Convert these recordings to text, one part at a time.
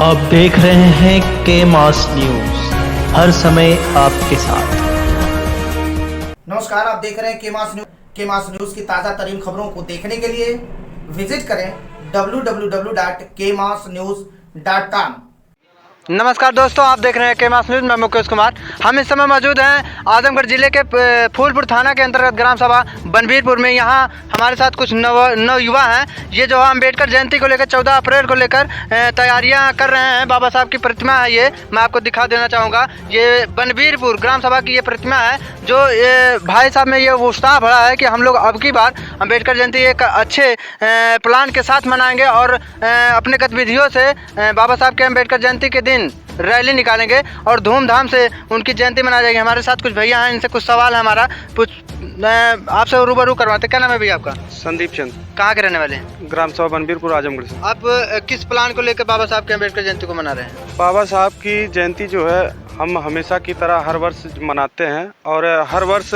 आप देख रहे हैं के मास न्यूज, हर समय आपके साथ। नमस्कार, आप देख रहे हैं के मास न्यूज की ताज़ा तरीन खबरों को देखने के लिए विजिट करें www.kmasnews.com। नमस्कार दोस्तों, आप देख रहे हैं के मास न्यूज़। मैं मुकेश कुमार। हम इस समय मौजूद हैं आजमगढ़ जिले के फूलपुर थाना के अंतर्गत ग्राम सभा बनबीरपुर में। यहाँ हमारे साथ कुछ नव युवा हैं। ये जो है अम्बेडकर जयंती को लेकर 14 अप्रैल को लेकर तैयारियां कर रहे हैं। बाबा साहब की प्रतिमा है, ये मैं आपको दिखा देना चाहूँगा। ये बनबीरपुर ग्राम सभा की ये प्रतिमा है, जो भाई साहब में ये उत्साह भरा है कि हम लोग अब की बार अम्बेडकर जयंती एक अच्छे प्लान के साथ मनाएंगे और अपने गतिविधियों से बाबा साहब के अम्बेडकर जयंती के दिन रैली निकालेंगे और धूमधाम से उनकी जयंती मनाई जाएगी। हमारे साथ कुछ भैया हैं, इनसे कुछ सवाल है हमारा, कुछ आपसे रूबरू करवाते। क्या नाम है भैया आपका? संदीप चंद। कहाँ के रहने वाले हैं? ग्राम सभा बनबीरपुर आजमगढ़ से। आप किस प्लान को लेकर बाबा साहब के अम्बेडकर जयंती को मना रहे हैं? बाबा साहब की जयंती जो है हम हमेशा की तरह हर वर्ष मनाते हैं और हर वर्ष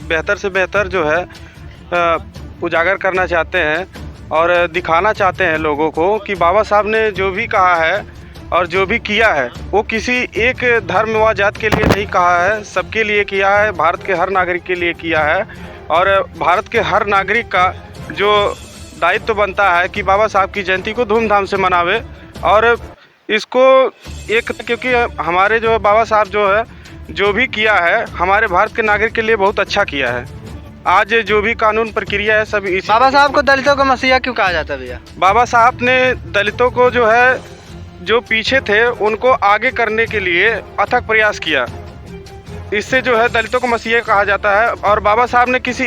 बेहतर से बेहतर जो है उजागर करना चाहते हैं और दिखाना चाहते हैं लोगों को कि बाबा साहब ने जो भी कहा है और जो भी किया है वो किसी एक धर्म व जात के लिए नहीं कहा है, सबके लिए किया है, भारत के हर नागरिक के लिए किया है। और भारत के हर नागरिक का जो दायित्व बनता है कि बाबा साहब की जयंती को धूमधाम से मनावे। और इसको एक, क्योंकि हमारे जो बाबा साहब जो है जो भी किया है हमारे भारत के नागरिक के लिए बहुत अच्छा किया है। आज जो भी कानून प्रक्रिया है सब इसी। बाबा साहब को दलितों का मसीहा क्यों कहा जाता है भैया? बाबा साहब ने दलितों को जो है जो पीछे थे उनको आगे करने के लिए अथक प्रयास किया, इससे जो है दलितों को मसीहा कहा जाता है। और बाबा साहब ने किसी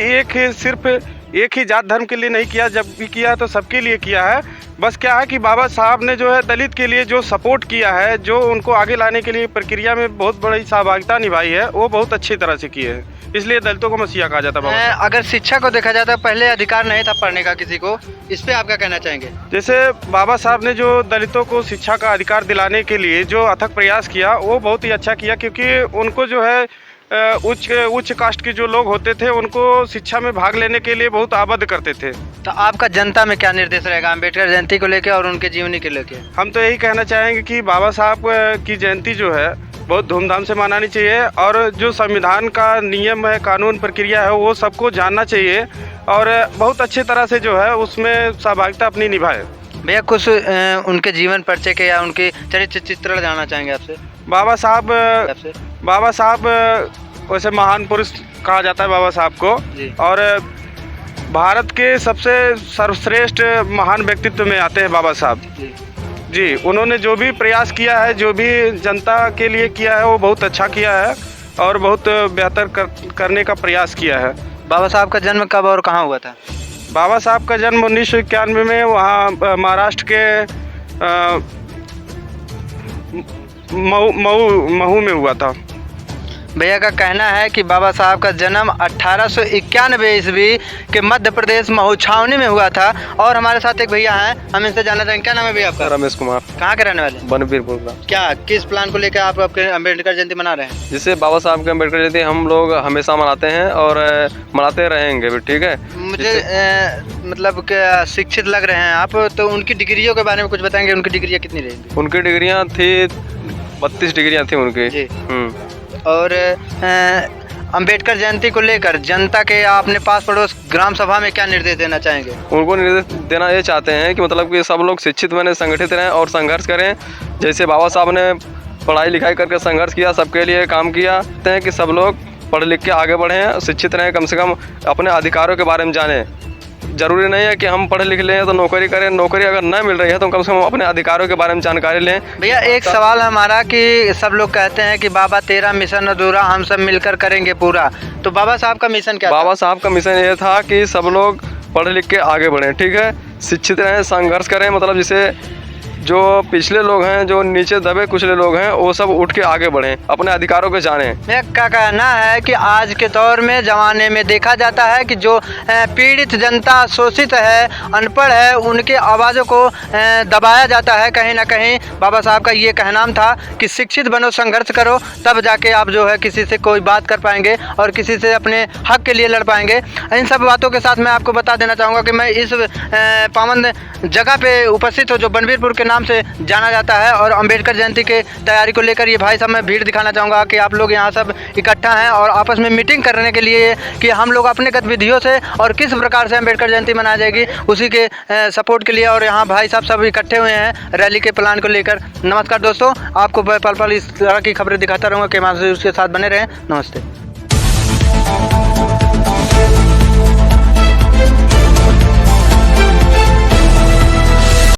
सिर्फ एक ही जात धर्म के लिए नहीं किया, जब भी किया तो सबके लिए किया है। बस क्या है कि बाबा साहब ने जो है दलित के लिए जो सपोर्ट किया है, जो उनको आगे लाने के लिए प्रक्रिया में बहुत बड़ी सहभागिता निभाई है, वो बहुत अच्छी तरह से की है, इसलिए दलितों को मसीहा कहा जाता है। अगर शिक्षा को देखा जाता है, पहले अधिकार नहीं था पढ़ने का किसी को, इस पे आप क्या कहना चाहेंगे? जैसे बाबा साहब ने जो दलितों को शिक्षा का अधिकार दिलाने के लिए जो अथक प्रयास किया वो बहुत ही अच्छा किया, क्योंकि उनको जो है उच्च कास्ट के जो लोग होते थे उनको शिक्षा में भाग लेने के लिए बहुत आबद्ध करते थे। तो आपका जनता में क्या निर्देश रहेगा अम्बेडकर जयंती को लेकर और उनके जीवनी को लेकर? हम तो यही कहना चाहेंगे कि बाबा साहब की जयंती जो है बहुत धूमधाम से मनानी चाहिए और जो संविधान का नियम है, कानून प्रक्रिया है, वो सबको जानना चाहिए और बहुत अच्छे तरह से जो है उसमें सहभागिता अपनी निभाए। भैया कुछ उनके जीवन परिचय के या उनके चरित्र चित्रण जानना चाहेंगे आपसे। बाबा साहब वैसे महान पुरुष कहा जाता है बाबा साहब को, और भारत के सबसे सर्वश्रेष्ठ महान व्यक्तित्व में आते हैं बाबा साहब जी। उन्होंने जो भी प्रयास किया है, जो भी जनता के लिए किया है, वो बहुत अच्छा किया है और बहुत बेहतर करने का प्रयास किया है। बाबा साहब का जन्म कब और कहाँ हुआ था? बाबा साहब का जन्म 1991 में वहाँ महाराष्ट्र के महू में हुआ था। भैया का कहना है कि बाबा साहब का जन्म 1891 ईस्वी के मध्य प्रदेश महू छावनी में हुआ था। और हमारे साथ एक भैया हैं, हम इनसे जानना चाहेंगे। क्या नाम है भैया आपका? रमेश कुमार। कहाँ के रहने वाले? बनबीरपुर का। क्या किस प्लान को लेकर आप आपके अम्बेडकर जयंती मना रहे हैं? जिससे बाबा साहब के अम्बेडकर जयंती हम लोग हमेशा मनाते हैं और मनाते रहेंगे भी। ठीक है, मुझे मतलब क्या शिक्षित लग रहे हैं आप, तो उनकी डिग्रियों के बारे में कुछ बताएंगे? उनकी डिग्रियाँ कितनी रहेंगी? उनकी डिग्रियाँ थी 32 डिग्रियाँ थी उनकी। और अम्बेडकर जयंती को लेकर जनता के अपने पास पड़ोस ग्राम सभा में क्या निर्देश देना चाहेंगे? उनको निर्देश देना ये चाहते हैं कि मतलब कि सब लोग शिक्षित बने, संगठित रहें और संघर्ष करें। जैसे बाबा साहब ने पढ़ाई लिखाई करके संघर्ष किया, सबके लिए काम किया, हैं कि सब लोग पढ़ लिख के आगे बढ़ें, शिक्षित रहें, कम से कम अपने अधिकारों के बारे में जानें। जरूरी नहीं है कि हम पढ़ लिख लें तो नौकरी करें, नौकरी अगर न मिल रही है तो कम से कम अपने अधिकारों के बारे में जानकारी लें। भैया एक सवाल है हमारा कि सब लोग कहते हैं कि बाबा तेरा मिशन अधूरा, हम सब मिलकर करेंगे पूरा। तो बाबा साहब का मिशन क्या था? बाबा साहब का मिशन ये था कि सब लोग पढ़ लिख के आगे बढ़ें, ठीक है, शिक्षित रहें, संघर्ष करें। मतलब जिसे जो पिछले लोग हैं, जो नीचे दबे कुचले लोग हैं, वो सब उठ के आगे बढ़ें, अपने अधिकारों को जानें। मेरा क्या कहना है कि आज के दौर में ज़माने में देखा जाता है कि जो पीड़ित जनता, शोषित है, अनपढ़ है, उनके आवाज़ों को दबाया जाता है कहीं ना कहीं। बाबा साहब का ये कहना था कि शिक्षित बनो, संघर्ष करो, तब जाके आप जो है किसी से कोई बात कर पाएंगे और किसी से अपने हक के लिए लड़ पाएंगे। इन सब बातों के साथ मैं आपको बता देना चाहूँगा कि मैं इस पावन जगह पे उपस्थित हूँ जो बनबीरपुर के नाम से जाना जाता है। और अंबेडकर जयंती के तैयारी को लेकर ये भाई साहब मैं भीड़ दिखाना चाहूँगा कि आप लोग यहाँ सब इकट्ठा हैं और आपस में मीटिंग करने के लिए कि हम लोग अपने गतिविधियों से और किस प्रकार से अंबेडकर जयंती मनाई जाएगी उसी के सपोर्ट के लिए। और यहाँ भाई साहब सब इकट्ठे हुए हैं रैली के प्लान को लेकर। नमस्कार दोस्तों, आपको पल पल इस तरह की खबरें दिखाता रहूँगा। के न्यूज़ के साथ बने रहें। नमस्ते।